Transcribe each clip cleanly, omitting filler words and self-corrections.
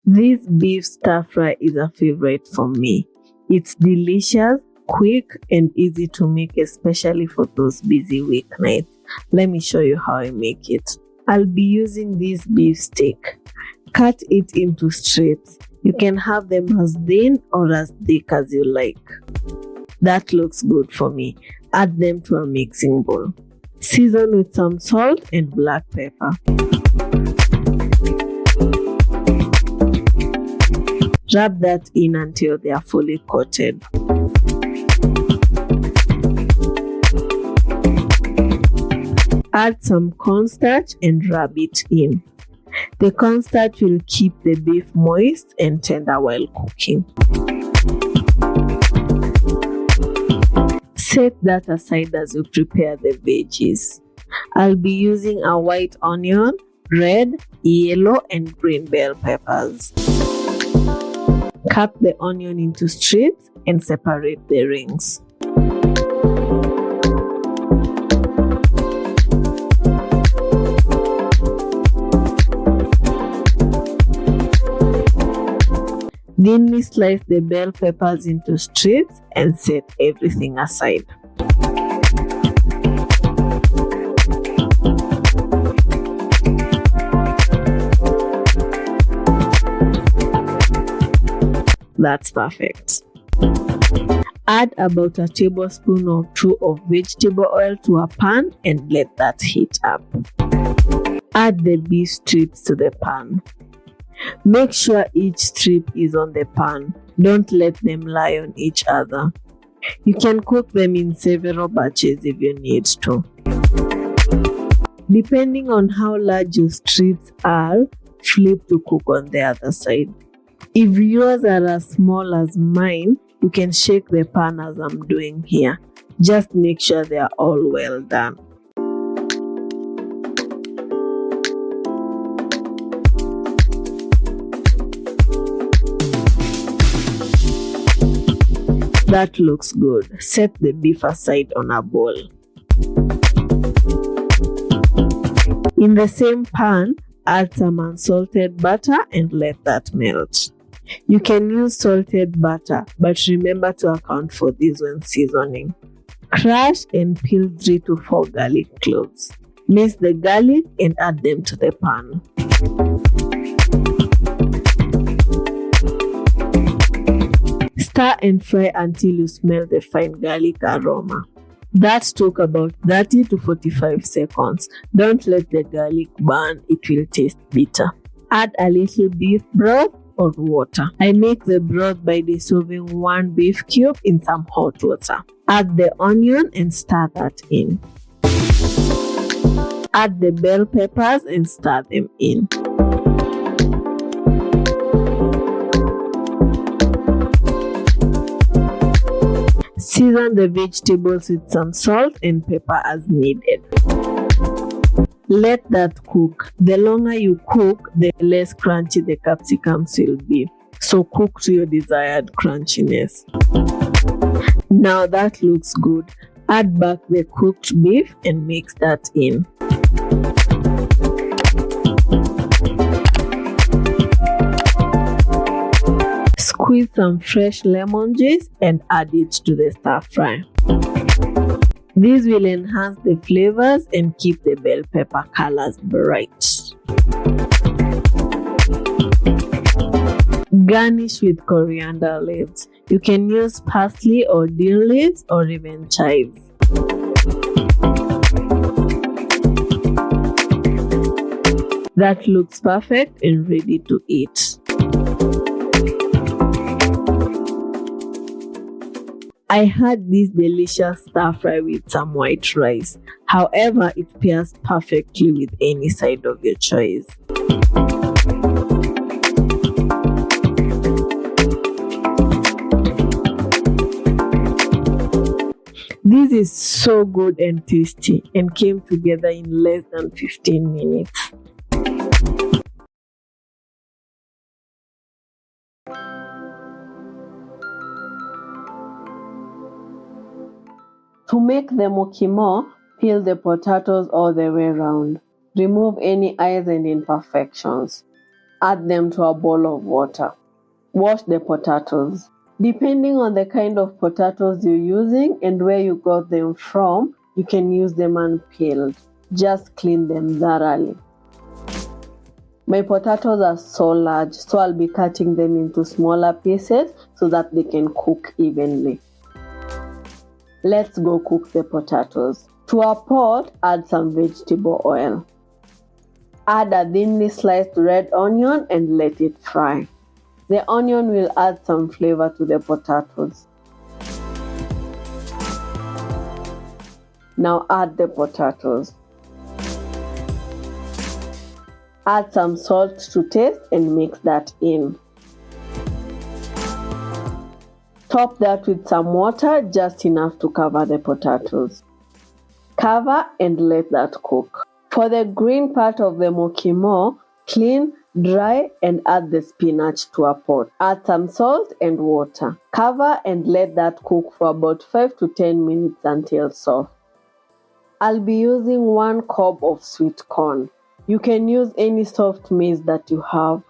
This beef stir fry is a favorite for me. It's delicious, quick, and easy to make, especially for those busy weeknights. Let me show you how I make it. I'll be using this beef steak. Cut it into strips. You can have them as thin or as thick as you like. That looks good for me. Add them to a mixing bowl. Season with some salt and black pepper. Rub that in until they are fully coated. Add some cornstarch and rub it in. The cornstarch will keep the beef moist and tender while cooking. Set that aside as you prepare the veggies. I'll be using a white onion, red, yellow, and green bell peppers. Cut the onion into strips and separate the rings. Thinly slice the bell peppers into strips and set everything aside. That's perfect. Add about a tablespoon or two of vegetable oil to a pan and let that heat up. Add the beef strips to the pan. Make sure each strip is on the pan. Don't let them lie on each other. You can cook them in several batches if you need to. Depending on how large your strips are, flip to cook on the other side. If yours are as small as mine, you can shake the pan as I'm doing here. Just make sure they are all well done. That looks good. Set the beef aside on a bowl. In the same pan, add some unsalted butter and let that melt. You can use salted butter, but remember to account for this when seasoning. Crush and peel 3 to 4 garlic cloves. Mince the garlic and add them to the pan. Stir and fry until you smell the fine garlic aroma. That took about 30 to 45 seconds. Don't let the garlic burn, it will taste bitter. Add a little beef broth or water. I make the broth by dissolving 1 beef cube in some hot water. Add the onion and stir that in. Add the bell peppers and stir them in. Season the vegetables with some salt and pepper as needed. Let that cook. The longer you cook, the less crunchy the capsicums will be. So cook to your desired crunchiness. Now that looks good. Add back the cooked beef and mix that in. Squeeze some fresh lemon juice and add it to the stir fry. This will enhance the flavors and keep the bell pepper colors bright. Garnish with coriander leaves. You can use parsley or dill leaves or even chives. That looks perfect and ready to eat. I had this delicious stir fry with some white rice. However, it pairs perfectly with any side of your choice. This is so good and tasty and came together in less than 15 minutes. To make the mukimo, peel the potatoes all the way around. Remove any eyes and imperfections. Add them to a bowl of water. Wash the potatoes. Depending on the kind of potatoes you're using and where you got them from, you can use them unpeeled. Just clean them thoroughly. My potatoes are so large, so I'll be cutting them into smaller pieces so that they can cook evenly. Let's go cook the potatoes. To a pot, add some vegetable oil. Add a thinly sliced red onion and let it fry. The onion will add some flavor to the potatoes. Now add the potatoes. Add some salt to taste and mix that in. Top that with some water, just enough to cover the potatoes. Cover and let that cook. For the green part of the mukimo, clean, dry and add the spinach to a pot. Add some salt and water. Cover and let that cook for about 5 to 10 minutes until soft. I'll be using 1 cob of sweet corn. You can use any soft maize that you have.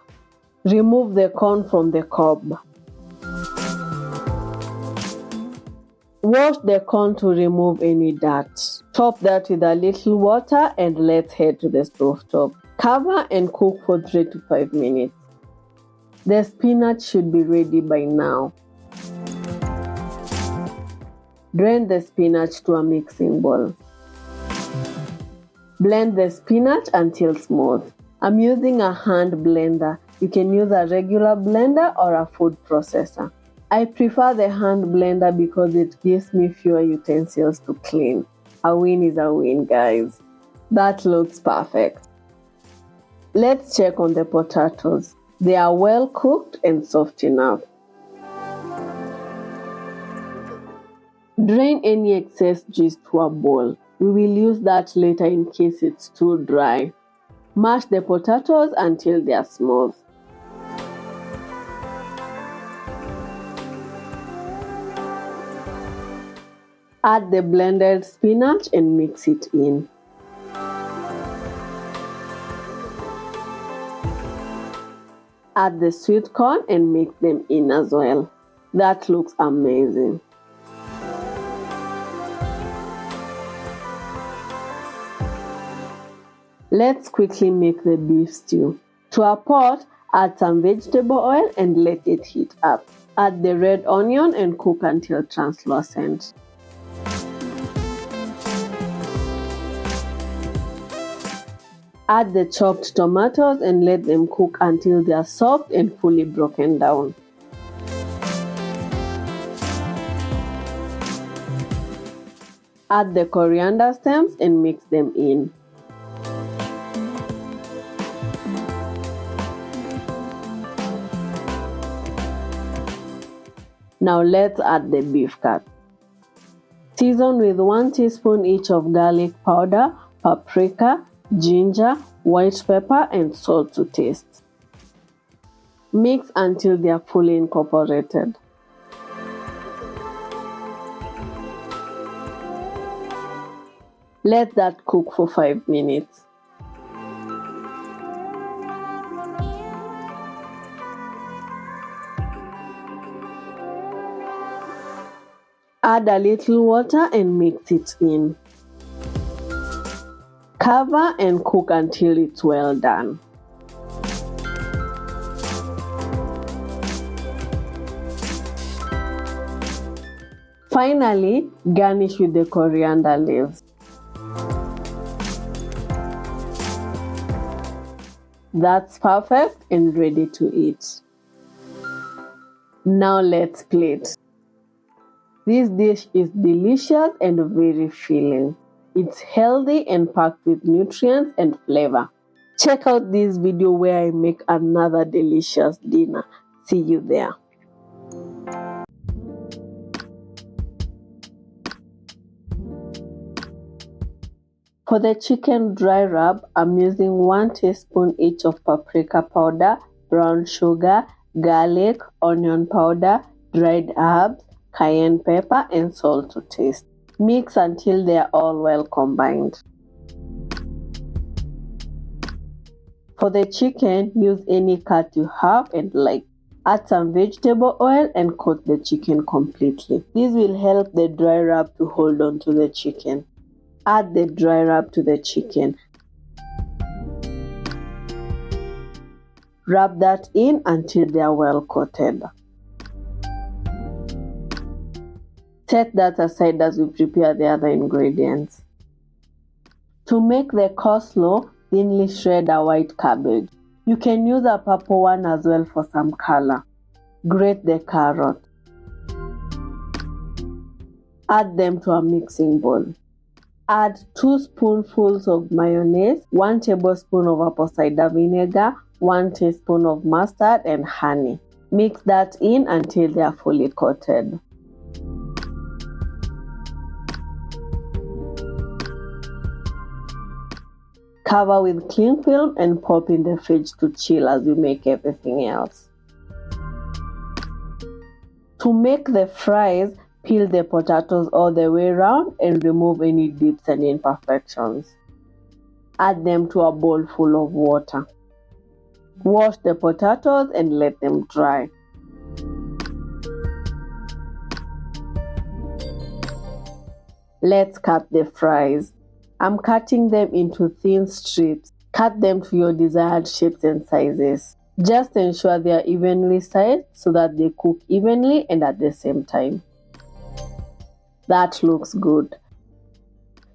Remove the corn from the cob. Wash the corn to remove any dirt. Top that with a little water and let's head to the stove top. Cover and cook for 3 to 5 minutes. The spinach should be ready by now. Drain the spinach to a mixing bowl. Blend the spinach until smooth. I'm using a hand blender. You can use a regular blender or a food processor. I prefer the hand blender because it gives me fewer utensils to clean. A win is a win, guys. That looks perfect. Let's check on the potatoes. They are well cooked and soft enough. Drain any excess juice to a bowl. We will use that later in case it's too dry. Mash the potatoes until they are smooth. Add the blended spinach and mix it in. Add the sweet corn and mix them in as well. That looks amazing. Let's quickly make the beef stew. To a pot, add some vegetable oil and let it heat up. Add the red onion and cook until translucent. Add the chopped tomatoes and let them cook until they are soft and fully broken down. Add the coriander stems and mix them in. Now let's add the beef cut. Season with 1 teaspoon each of garlic powder, paprika, ginger, white pepper and salt to taste. Mix until they are fully incorporated. Let that cook for 5 minutes. Add a little water and mix it in. Cover and cook until it's well done. Finally, garnish with the coriander leaves. That's perfect and ready to eat. Now let's plate. This dish is delicious and very filling. It's healthy and packed with nutrients and flavor. Check out this video where I make another delicious dinner. See you there. For the chicken dry rub, I'm using 1 teaspoon each of paprika powder, brown sugar, garlic, onion powder, dried herbs, cayenne pepper and salt to taste. Mix until they are all well combined. For the chicken, use any cut you have and like. Add some vegetable oil and coat the chicken completely. This will help the dry rub to hold on to the chicken. Add the dry rub to the chicken. Rub that in until they are well coated. Set that aside as we prepare the other ingredients. To make the coleslaw, thinly shred a white cabbage. You can use a purple one as well for some color. Grate the carrot. Add them to a mixing bowl. Add 2 spoonfuls of mayonnaise, 1 tablespoon of apple cider vinegar, 1 teaspoon of mustard and honey. Mix that in until they are fully coated. Cover with cling film and pop in the fridge to chill as we make everything else. To make the fries, peel the potatoes all the way around and remove any dips and imperfections. Add them to a bowl full of water. Wash the potatoes and let them dry. Let's cut the fries. I'm cutting them into thin strips. Cut them to your desired shapes and sizes. Just ensure they are evenly sized so that they cook evenly and at the same time. That looks good.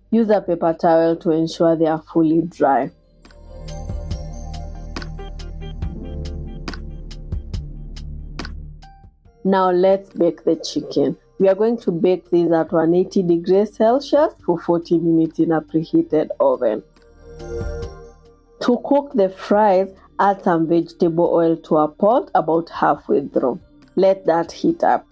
Use a paper towel to ensure they are fully dry. Now let's bake the chicken. We are going to bake these at 180 degrees Celsius for 40 minutes in a preheated oven. To cook the fries, add some vegetable oil to a pot about halfway through. Let that heat up.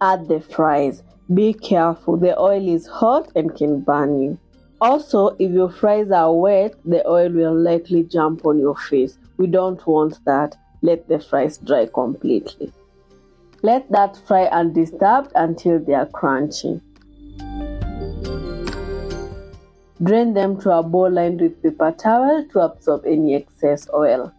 Add the fries. Be careful, the oil is hot and can burn you. Also, if your fries are wet, the oil will likely jump on your face. We don't want that. Let the fries dry completely. Let that fry undisturbed until they are crunchy. Drain them to a bowl lined with paper towel to absorb any excess oil.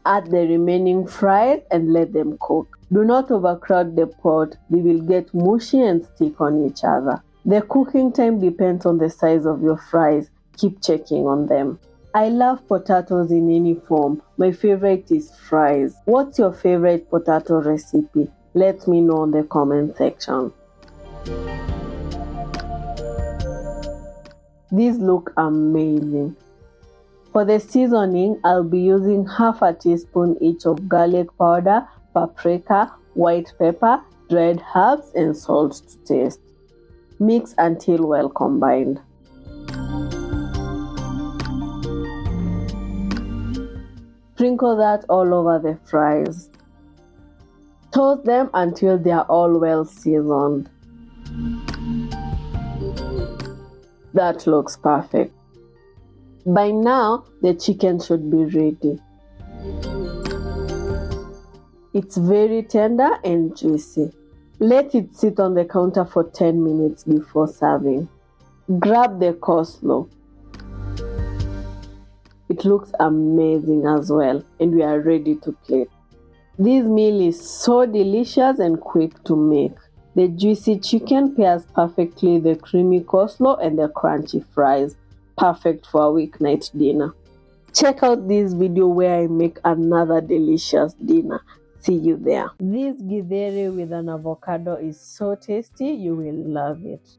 Add the remaining fries and let them cook. Do not overcrowd the pot, they will get mushy and stick on each other. The cooking time depends on the size of your fries. Keep checking on them. I love potatoes in any form. My favorite is fries. What's your favorite potato recipe? Let me know in the comment section. These look amazing. For the seasoning, I'll be using half a teaspoon each of garlic powder, paprika, white pepper, dried herbs, and salt to taste. Mix until well combined. Sprinkle that all over the fries. Toast them until they are all well seasoned. That looks perfect. By now, the chicken should be ready. It's very tender and juicy. Let it sit on the counter for 10 minutes before serving. Grab the coleslaw. It looks amazing as well, and we are ready to plate. This meal is so delicious and quick to make. The juicy chicken pairs perfectly with the creamy coleslaw and the crunchy fries. Perfect for a weeknight dinner. Check out this video where I make another delicious dinner. See you there. This githeri with an avocado is so tasty, you will love it.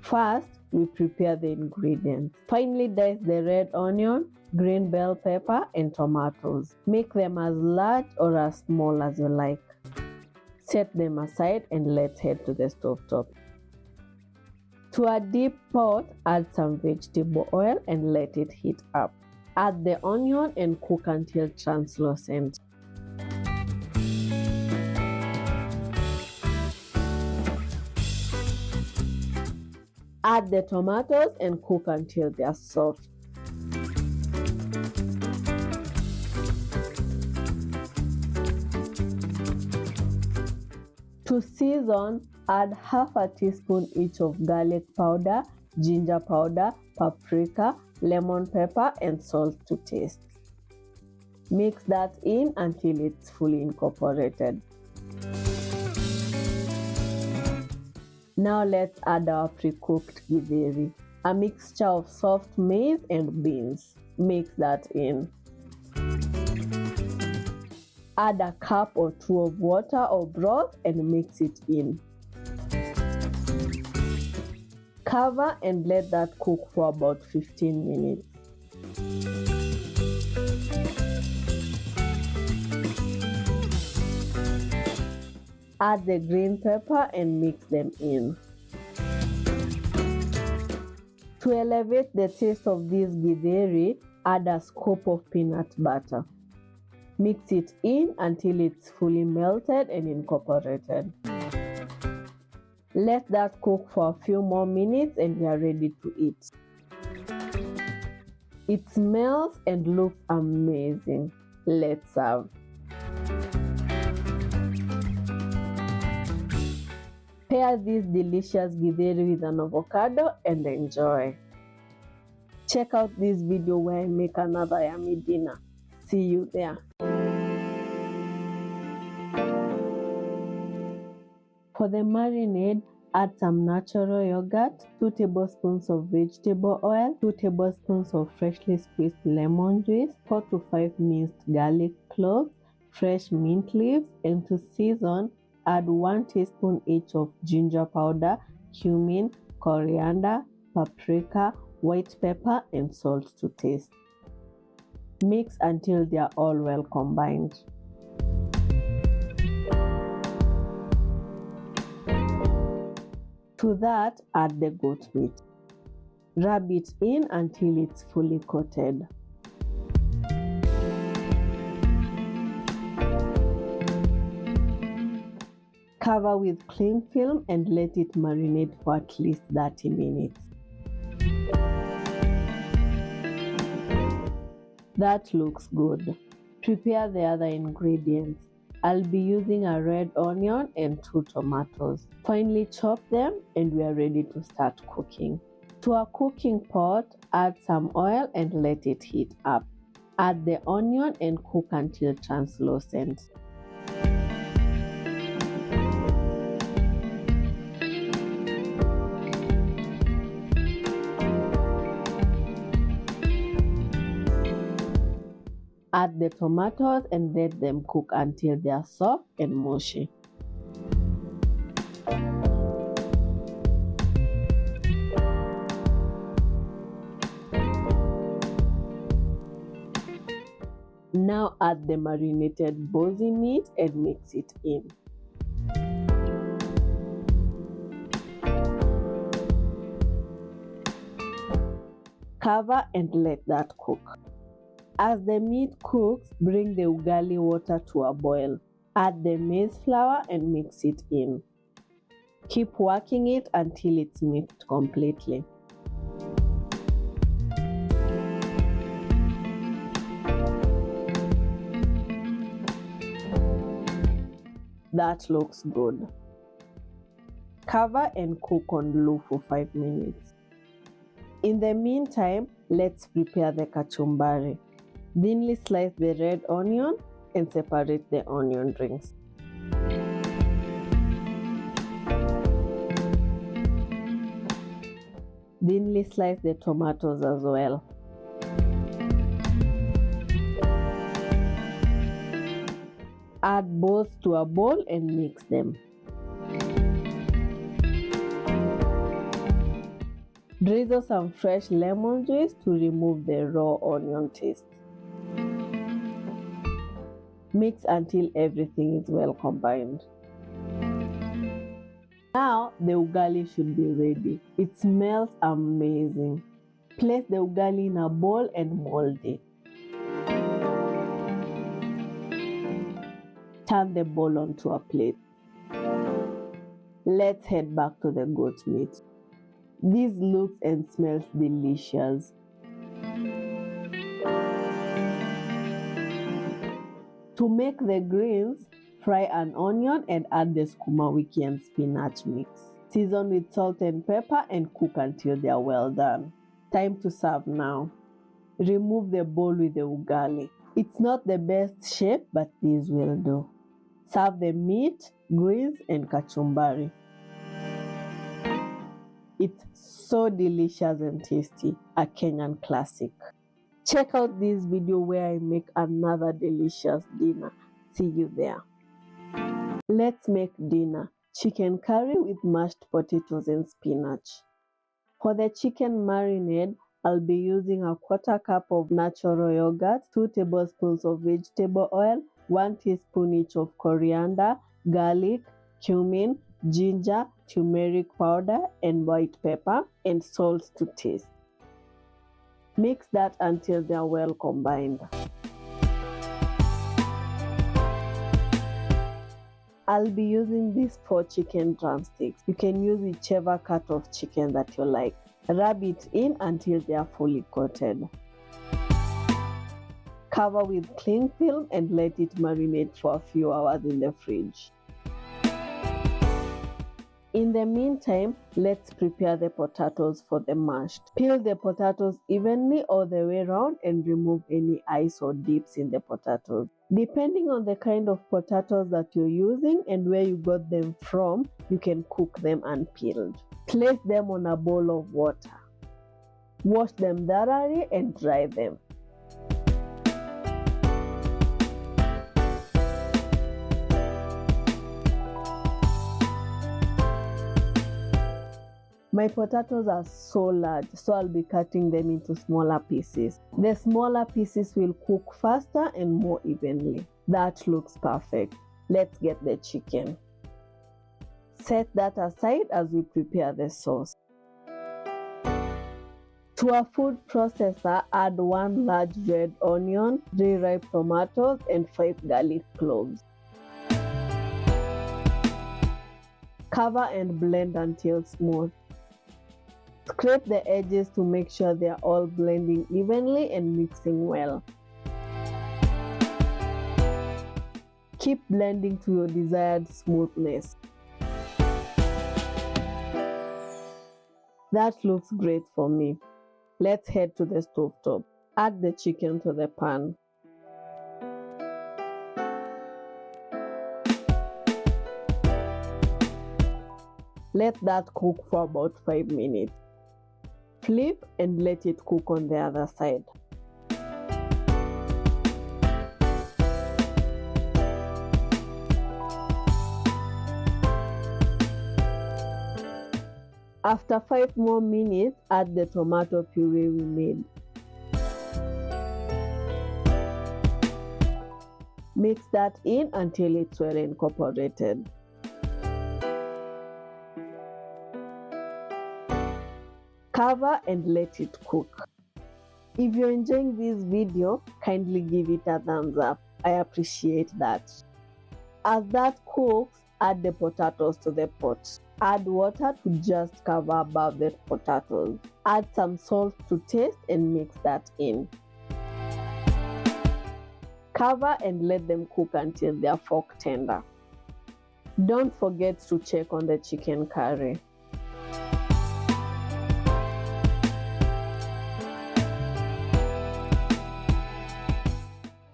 First, we prepare the ingredients. Finely dice the red onion, green bell pepper, and tomatoes. Make them as large or as small as you like. Set them aside and let's head to the stove top. To a deep pot, add some vegetable oil and let it heat up. Add the onion and cook until translucent. Add the tomatoes and cook until they are soft. To season, add half a teaspoon each of garlic powder, ginger powder, paprika, lemon pepper, and salt to taste. Mix that in until it's fully incorporated. Now let's add our pre-cooked githeri, a mixture of soft maize and beans. Mix that in. Add a cup or two of water or broth and mix it in. Cover and let that cook for about 15 minutes. Add the green pepper and mix them in. To elevate the taste of this githeri, add a scoop of peanut butter. Mix it in until it's fully melted and incorporated. Let that cook for a few more minutes and we are ready to eat. It smells and looks amazing. Let's serve. Pair this delicious githeri with an avocado and enjoy. Check out this video where I make another yummy dinner. See you there. For the marinade, add some natural yogurt, 2 tablespoons of vegetable oil, 2 tablespoons of freshly squeezed lemon juice, 4 to 5 minced garlic cloves, fresh mint leaves, and to season, add 1 teaspoon each of ginger powder, cumin, coriander, paprika, white pepper, and salt to taste. Mix until they are all well combined. To that, add the goat meat. Rub it in until it's fully coated. Cover with cling film and let it marinate for at least 30 minutes. That looks good. Prepare the other ingredients. I'll be using a red onion and 2 tomatoes. Finely chop them and we are ready to start cooking. To a cooking pot, add some oil and let it heat up. Add the onion and cook until translucent. Add the tomatoes and let them cook until they are soft and mushy. Now add the marinated bozi meat and mix it in. Cover and let that cook. As the meat cooks, bring the ugali water to a boil. Add the maize flour and mix it in. Keep working it until it's mixed completely. That looks good. Cover and cook on low for 5 minutes. In the meantime, let's prepare the kachumbari. Thinly slice the red onion and separate the onion rings. Thinly slice the tomatoes as well. Add both to a bowl and mix them. Drizzle some fresh lemon juice to remove the raw onion taste. Mix until everything is well combined. Now the ugali should be ready. It smells amazing. Place the ugali in a bowl and mold it. Turn the bowl onto a plate. Let's head back to the goat meat. This looks and smells delicious. To make the greens, fry an onion and add the sukuma wiki and spinach mix. Season with salt and pepper and cook until they are well done. Time to serve now. Remove the bowl with the ugali. It's not the best shape, but these will do. Serve the meat, greens, and kachumbari. It's so delicious and tasty, a Kenyan classic. Check out this video where I make another delicious dinner. See you there. Let's make dinner. Chicken curry with mashed potatoes and spinach. For the chicken marinade, I'll be using a 1/4 cup of natural yogurt, 2 tablespoons of vegetable oil, 1 teaspoon each of coriander, garlic, cumin, ginger, turmeric powder, and white pepper, and salt to taste. Mix that until they are well combined. I'll be using these 4 chicken drumsticks. You can use whichever cut of chicken that you like. Rub it in until they are fully coated. Cover with cling film and let it marinate for a few hours in the fridge. In the meantime, let's prepare the potatoes for the mashed. Peel the potatoes evenly all the way around and remove any ice or dips in the potatoes. Depending on the kind of potatoes that you're using and where you got them from, you can cook them unpeeled. Place them on a bowl of water. Wash them thoroughly and dry them. My potatoes are so large, so I'll be cutting them into smaller pieces. The smaller pieces will cook faster and more evenly. That looks perfect. Let's get the chicken. Set that aside as we prepare the sauce. To a food processor, add 1 large red onion, 3 ripe tomatoes, and 5 garlic cloves. Cover and blend until smooth. Scrape the edges to make sure they are all blending evenly and mixing well. Keep blending to your desired smoothness. That looks great for me. Let's head to the stovetop. Add the chicken to the pan. Let that cook for about 5 minutes. Flip and let it cook on the other side. After 5 more minutes, add the tomato puree we made. Mix that in until it's well incorporated. Cover and let it cook. If you're enjoying this video, kindly give it a thumbs up. I appreciate that. As that cooks, add the potatoes to the pot. Add water to just cover above the potatoes. Add some salt to taste and mix that in. Cover and let them cook until they are fork tender. Don't forget to check on the chicken curry.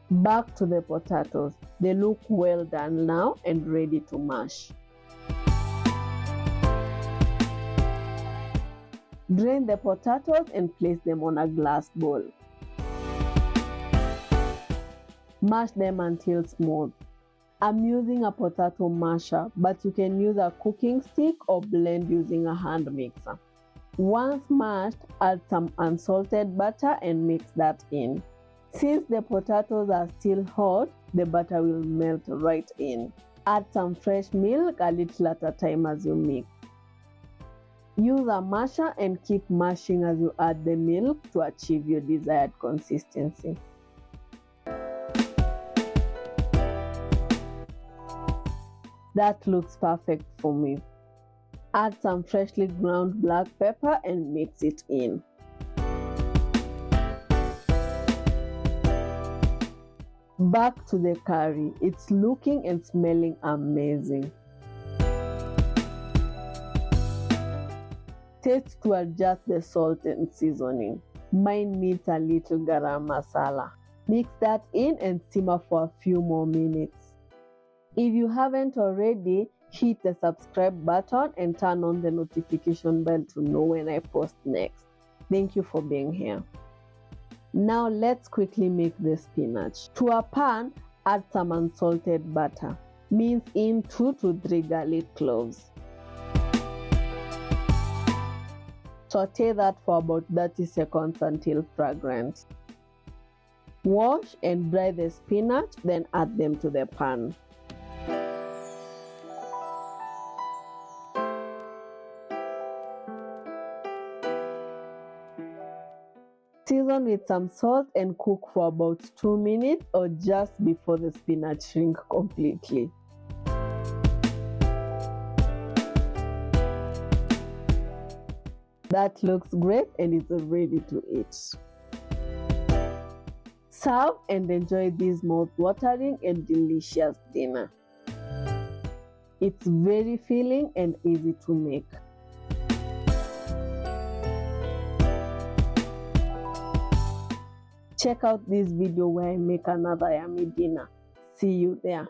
Back to the potatoes. They look well done now and ready to mash. Drain the potatoes and place them on a glass bowl. Mash them until smooth. I'm using a potato masher, but you can use a cooking stick or blend using a hand mixer. Once mashed, add some unsalted butter and mix that in. Since the potatoes are still hot, the butter will melt right in. Add some fresh milk a little at a time as you mix. Use a masher and keep mashing as you add the milk to achieve your desired consistency. That looks perfect for me. Add some freshly ground black pepper and mix it in. Back to the curry. It's looking and smelling amazing. Taste to adjust the salt and seasoning. Mine needs a little garam masala. Mix that in and simmer for a few more minutes. If you haven't already, hit the subscribe button and turn on the notification bell to know when I post next. Thank you for being here. Now let's quickly make the spinach. To a pan, add some unsalted butter. Mince in 2 to 3 garlic cloves. Saute that for about 30 seconds until fragrant. Wash and dry the spinach, then add them to the pan. Season with some salt and cook for about 2 minutes or just before the spinach shrink completely. That looks great and is ready to eat. Serve and enjoy this mouth-watering and delicious dinner. It's very filling and easy to make. Check out this video where I make another yummy dinner. See you there.